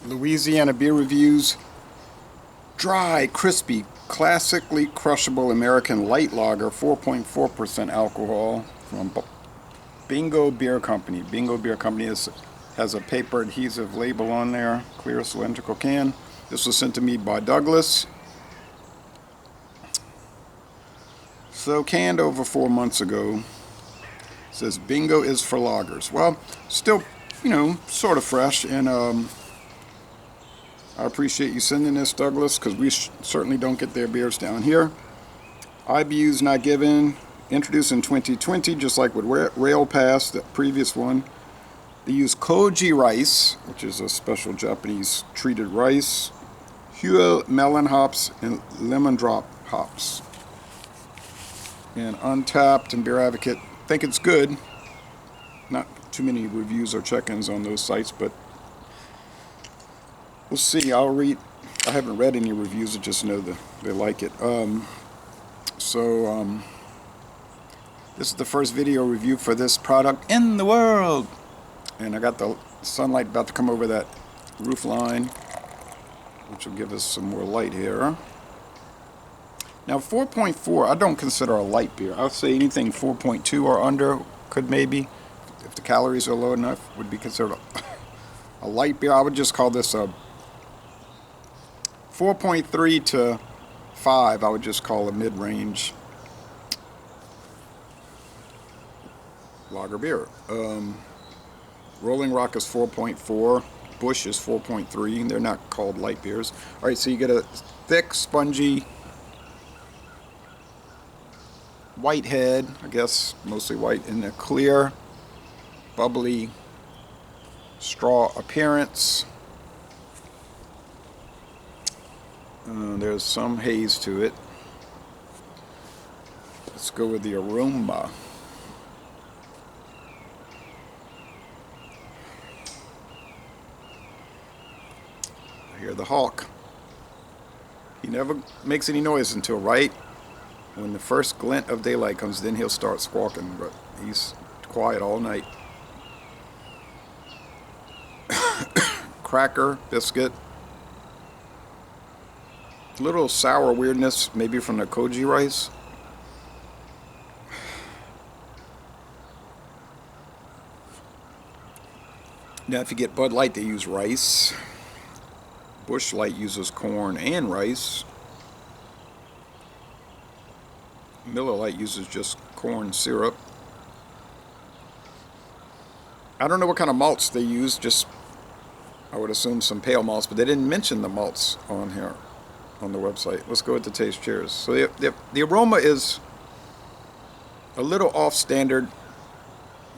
Louisiana beer reviews. Dry, crispy, classically crushable American light lager, 4.4% alcohol from Bingo Beer Company. Bingo Beer Company has a paper adhesive label on there, clear cylindrical can. This was sent to me by Douglas. So canned over 4 months ago. It says Bingo is for lagers. Well, still, sort of fresh, and I appreciate you sending this, Douglas, because we certainly don't get their beers down here. IBUs not given. Introduced in 2020, just like with Rail Pass, the previous one. They use Koji rice, which is a special Japanese treated rice. Hüell Melon hops and Lemondrop hops. And Untapped and Beer Advocate think it's good. Not too many reviews or check-ins on those sites, but we'll see. I haven't read any reviews. I just know that they like it. This is the first video review for this product in the world. And I got the sunlight about to come over that roof line, which will give us some more light here. Now 4.4, I don't consider a light beer. I would say anything 4.2 or under could maybe, if the calories are low enough, would be considered a light beer. I would just call this a 4.3 to 5. I would just call a mid-range lager beer. Rolling Rock is 4.4. Bush is 4.3. They're not called light beers. All right, so you get a thick, spongy, white head, I guess mostly white, and a clear, bubbly straw appearance. There's some haze to it. Let's go with the aroma. I hear the hawk. He never makes any noise until right when the first glint of daylight comes. Then he'll start squawking, but he's quiet all night. Cracker, biscuit. Little sour weirdness, maybe from the Koji rice. Now, if you get Bud Light, they use rice. Busch Light uses corn and rice. Miller Lite uses just corn syrup. I don't know what kind of malts they use, just I would assume some pale malts, but they didn't mention the malts on here on the website. Let's go with the taste. Cheers. So the aroma is a little off standard,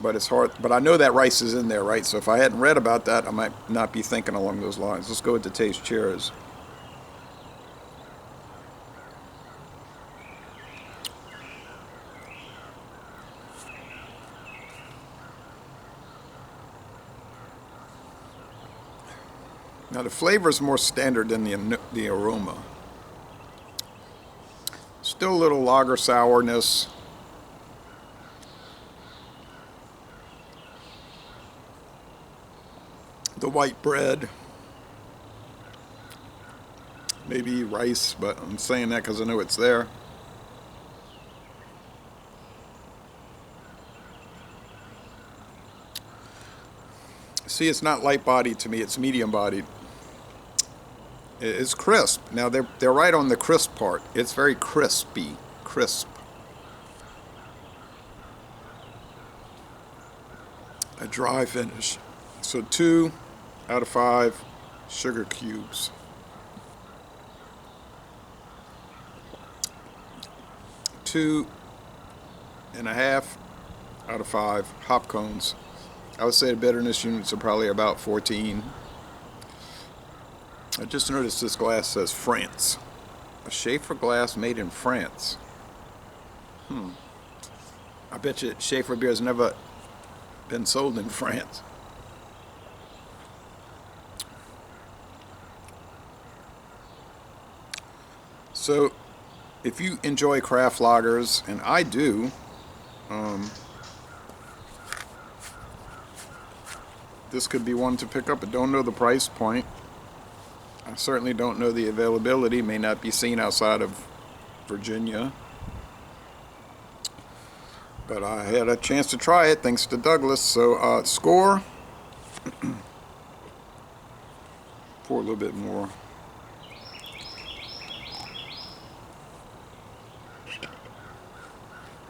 but it's hard. But I know that rice is in there, right? So if I hadn't read about that, I might not be thinking along those lines. Let's go with the taste. Cheers. Now the flavor is more standard than the aroma. Still a little lager sourness. The white bread. Maybe rice, but I'm saying that because I know it's there. See, it's not light bodied to me, it's medium bodied. It's crisp. Now they're right on the crisp part. It's very crispy, crisp. A dry finish. So 2 out of 5 sugar cubes. 2.5 out of 5 hop cones. I would say the bitterness units are probably about 14. I just noticed this glass says France. A Schaefer glass made in France. I bet you Schaefer beer has never been sold in France. So, if you enjoy craft lagers, and I do, this could be one to pick up. I don't know the price point. I certainly don't know the availability. May not be seen outside of Virginia. But I had a chance to try it thanks to Douglas. So score. Pour a little bit more.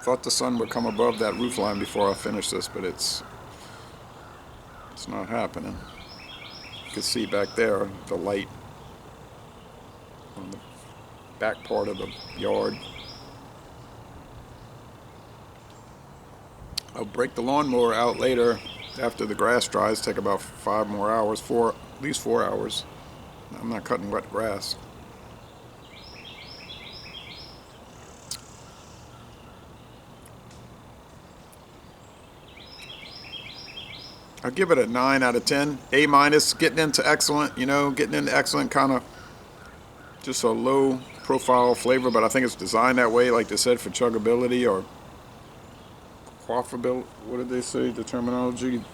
Thought the sun would come above that roof line before I finish this, but it's not happening. You can see back there the light on the back part of the yard. I'll break the lawnmower out later after the grass dries. Take about 5 more hours, at least 4 hours. I'm not cutting wet grass. I'll give it a 9 out of 10. A minus, getting into excellent, getting into excellent, kind of just a low profile flavor, but I think it's designed that way, like they said, for chuggability or quaffability. What did they say, the terminology?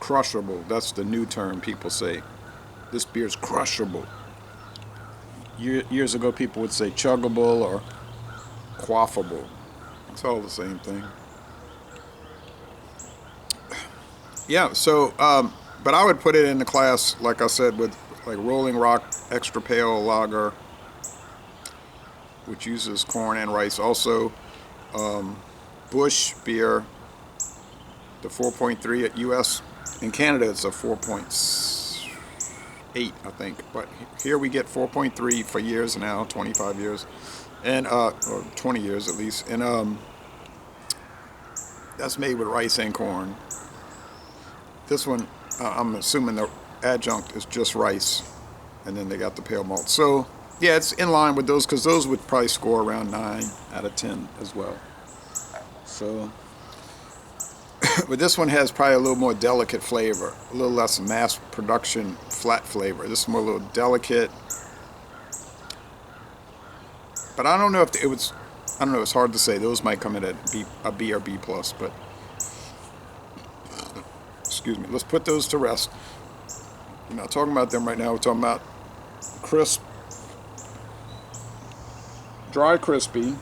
Crushable. That's the new term people say. This beer's crushable. Years ago, people would say chuggable or quaffable. It's all the same thing. Yeah, so, but I would put it in the class, like I said, with like Rolling Rock Extra Pale Lager, which uses corn and rice. Also, Bush beer, the 4.3 at US. In Canada, it's a 4.8, I think. But here we get 4.3 for years now, 25 years, and or 20 years at least. And that's made with rice and corn. This one, I'm assuming the adjunct is just rice, and then they got the pale malt. So, yeah, it's in line with those, because those would probably score around 9 out of 10 as well. So, but this one has probably a little more delicate flavor, a little less mass production flat flavor. This is more a little delicate. But I don't know if it was, I don't know, it's hard to say. Those might come in at a B or B plus, but excuse me, let's put those to rest. We're not talking about them right now. We're talking about crisp, dry crispy.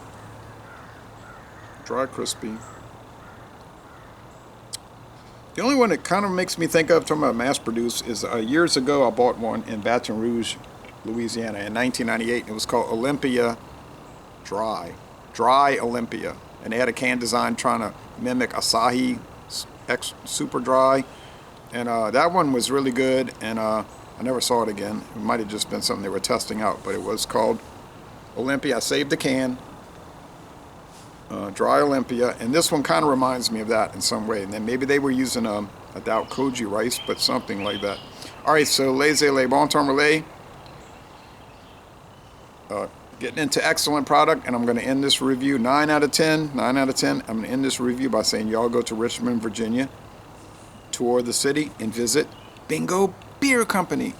The only one that kind of makes me think of, talking about mass produced, is years ago I bought one in Baton Rouge, Louisiana in 1998. It was called Olympia Dry Olympia. And they had a can design trying to mimic Asahi Super Dry. And that one was really good, and I never saw it again. It might have just been something they were testing out, but it was called Olympia. I saved the can. Dry Olympia, and this one kind of reminds me of that in some way. And then maybe they were using I doubt Koji rice, but something like that. All right, so laissez-les bon temps relais. Getting into excellent product, and I'm going to end this review 9 out of 10. 9 out of 10. I'm going to end this review by saying y'all go to Richmond, Virginia, tour the city, and visit Bingo Beer Company.